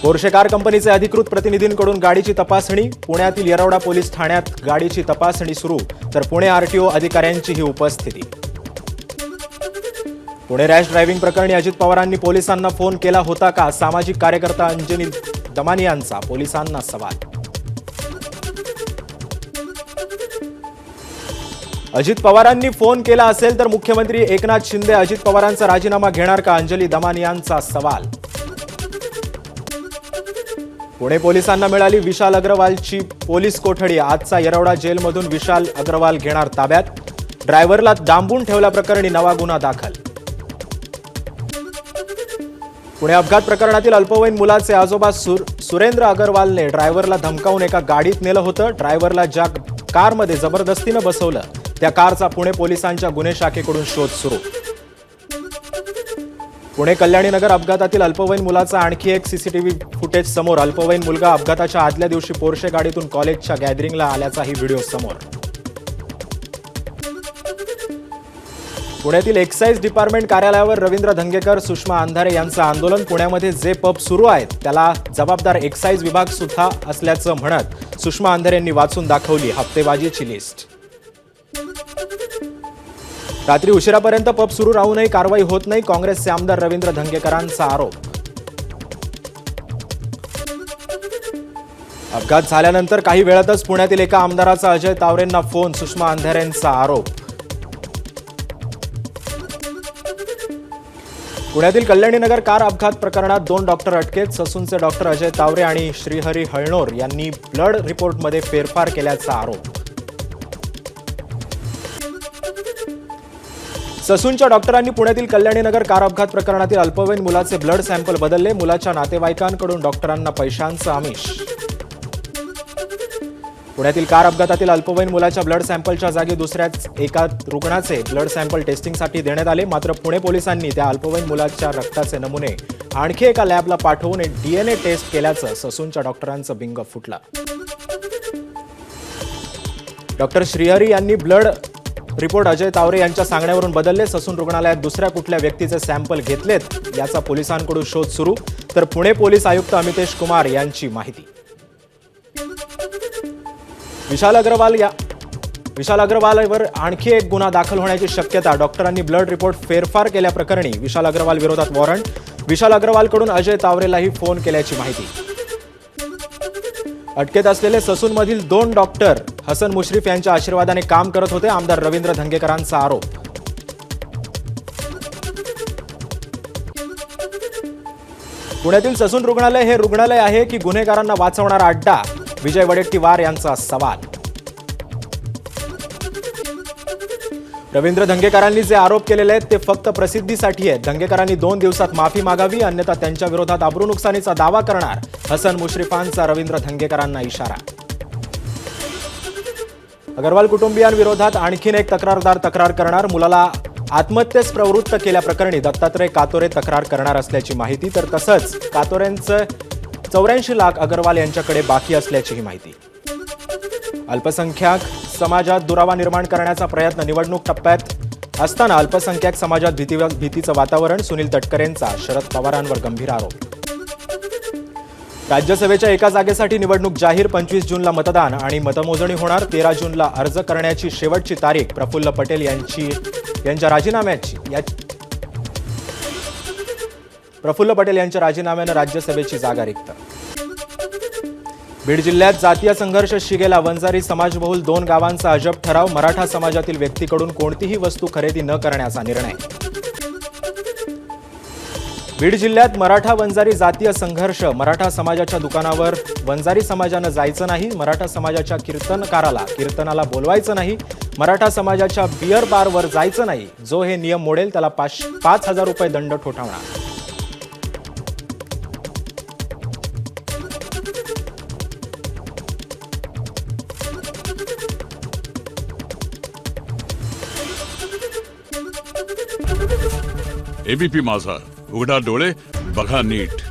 Porsche car कंपनीचे अधिकृत प्रतिनिधींकडून गाडीची तपासणी. पुण्यातील येरवडा पोलीस ठाण्यात गाडीची तपासणी सुरू, तर पुणे आरटीओ अधिकाऱ्यांचीही उपस्थिती. पुणे रॅश ड्रायव्हिंग प्रकरणी अजित पवारांनी पोलिसांना फोन केला होता का? सामाजिक कार्यकर्ता अंजनी दमानी यांचा पोलिसांना सवाल. अजित पवारांनी फोन केला असेल तर मुख्यमंत्री एकनाथ शिंदे अजित पवारांचा राजीनामा घेणार का? अंजली दमानी यांचा सवाल. पुणे पोलिसांना मिळाली विशाल अग्रवालची पोलीस कोठडी. आजचा येरवडा जेलमधून विशाल अग्रवाल घेणार ताब्यात. ड्रायव्हरला डांबून ठेवल्याप्रकरणी नवा गुन्हा दाखल. पुणे अपघात प्रकरणातील अल्पवयीन मुलाचे आजोबा सुरेंद्र अग्रवालने ड्रायव्हरला धमकावून एका गाडीत नेलं होतं. ड्रायव्हरला ज्या कारमध्ये जबरदस्तीनं बसवलं त्या कारचा पुणे पोलिसांच्या गुन्हे शाखेकडून शोध सुरू. पुणे कल्याणीनगर अपघातातील अल्पवयीन मुलाचा आणखी एक सीसीटीव्ही फुटेज समोर. अल्पवयीन मुलगा अपघाताच्या आदल्या दिवशी पोर्शे गाडीतून कॉलेजच्या गॅदरिंगला आल्याचाही व्हिडिओ समोर. पुण्यातील एक्साईज डिपार्टमेंट कार्यालयावर रवींद्र धंगेकर सुषमा अंधारे यांचं आंदोलन. पुण्यामध्ये जे पब सुरू आहेत त्याला जबाबदार एक्साईज विभाग सुद्धा असल्याचं म्हणत सुषमा अंधारे यांनी वाचून दाखवली हप्तेबाजीची लिस्ट. रात्री उशिरापर्यंत पब सुरू राहूनही कारवाई होत नाही, काँग्रेसचे आमदार रवींद्र धंगेकरांचा आरोप. अपघात झाल्यानंतर काही वेळातच पुण्यातील एका आमदाराचा अजय तावरेंना फोन. सुषमा अंधारेंचा आरोप. पुण्यातील कल्याणीनगर कार अपघात प्रकरणात 2 डॉक्टर अटकेत. ससूनचे डॉक्टर अजय तावरे आणि श्रीहरी हळणोर यांनी ब्लड रिपोर्टमध्ये फेरफार केल्याचा आरोप. ससूनच्या डॉक्टरांनी पुण्यातील कल्याणीनगर कार अपघात प्रकरणातील अल्पवयीन मुलाचे ब्लड सॅम्पल बदलले. मुलाच्या नातेवाईकांकडून डॉक्टरांना पैशांचं आमिष. पुण्यातील कार अपघातातील अल्पवयीन मुलाच्या ब्लड सॅम्पलच्या जागी दुसऱ्याच एका रुग्णाचे ब्लड सॅम्पल टेस्टिंगसाठी देण्यात आले. मात्र पुणे पोलिसांनी त्या अल्पवयीन मुलाच्या रक्ताचे नमुने आणखी एका लॅबला पाठवून डीएनए टेस्ट केल्याचं ससूनच्या डॉक्टरांचं बिंग फुटलं. डॉक्टर श्रीहरी यांनी ब्लड रिपोर्ट अजय तावरे यांच्या सांगण्यावरून बदलले. ससून रुग्णालयात दुसऱ्या कुठल्या व्यक्तीचे सॅम्पल घेतलेत याचा पोलिसांकडून शोध सुरू, तर पुणे पोलीस आयुक्त अमितेश कुमार यांची माहिती. विशाल अग्रवालवर आणखी एक गुन्हा दाखल होण्याची शक्यता. डॉक्टरांनी ब्लड रिपोर्ट फेरफार केल्याप्रकरणी विशाल अग्रवाल विरोधात वॉरंट. विशाल अग्रवालकडून अजय तावरेलाही फोन केल्याची माहिती. अटकेत असलेले ससूनमधील 2 डॉक्टर हसन मुश्रीफ यांच्या आशीर्वादाने काम करत होते. आमदार रवींद्र धंगेकरांचा आरोप. पुण्यातील ससून रुग्णालय हे रुग्णालय आहे की गुन्हेगारांना वाचवणारा अड्डा? विजय वडेट्टीवार यांचा सवाल. रवींद्र धंगेकरांनी जे आरोप केलेले आहेत ते फक्त प्रसिद्धीसाठी आहेत. धंगेकरांनी 2 दिवसात माफी मागावी, अन्यथा त्यांच्या विरोधात अब्रूनुकसानीचा दावा करणार. हसन मुश्रीफांचा रवींद्र धंगेकरांना इशारा. अग्रवाल कुटुंबियांविरोधात आणखीन एक तक्रारदार तक्रार करणार. मुलाला आत्महत्येस प्रवृत्त केल्याप्रकरणी दत्तात्रय कातोरे तक्रार करणार असल्याची माहिती. तर तसंच कातोरेंचं 84 लाख अग्रवाल यांच्याकडे बाकी असल्याचीही माहिती. अल्पसंख्याक समाजात दुरावा निर्माण करण्याचा प्रयत्न. निवडणूक टप्प्यात असताना अल्पसंख्याक समाजात भीतीचं वातावरण. सुनील तटकरेंचा शरद पवारांवर गंभीर आरोप. राज्यसभेच्या एका जागेसाठी निवडणूक जाहीर. 25 जूनला मतदान आणि मतमोजणी होणार. 13 जूनला अर्ज करण्याची शेवटची तारीख. प्रफुल्ल पटेल यांच्या राजीनाम्यानं राज्यसभेची जागा रिक्त. बीड जिल्ह्यात जातीय संघर्ष शिगेला. वंजारी समाजबहुल 2 गावांचा अजब ठराव. मराठा समाजातील व्यक्तीकडून कोणतीही वस्तू खरेदी न करण्याचा निर्णय. बीड जिल्ह्यात मराठा वंजारी जातीय संघर्ष. मराठा समाजाच्या दुकानावर वंजारी समाजानं जायचं नाही. मराठा समाजाच्या कीर्तनाला बोलवायचं नाही. मराठा समाजाच्या बिअर बारवर जायचं नाही. जो हे नियम मोडेल त्याला 5,000 रुपये दंड ठोठावणार. एबीपी माझा, उघडा डोळे बघा नीट.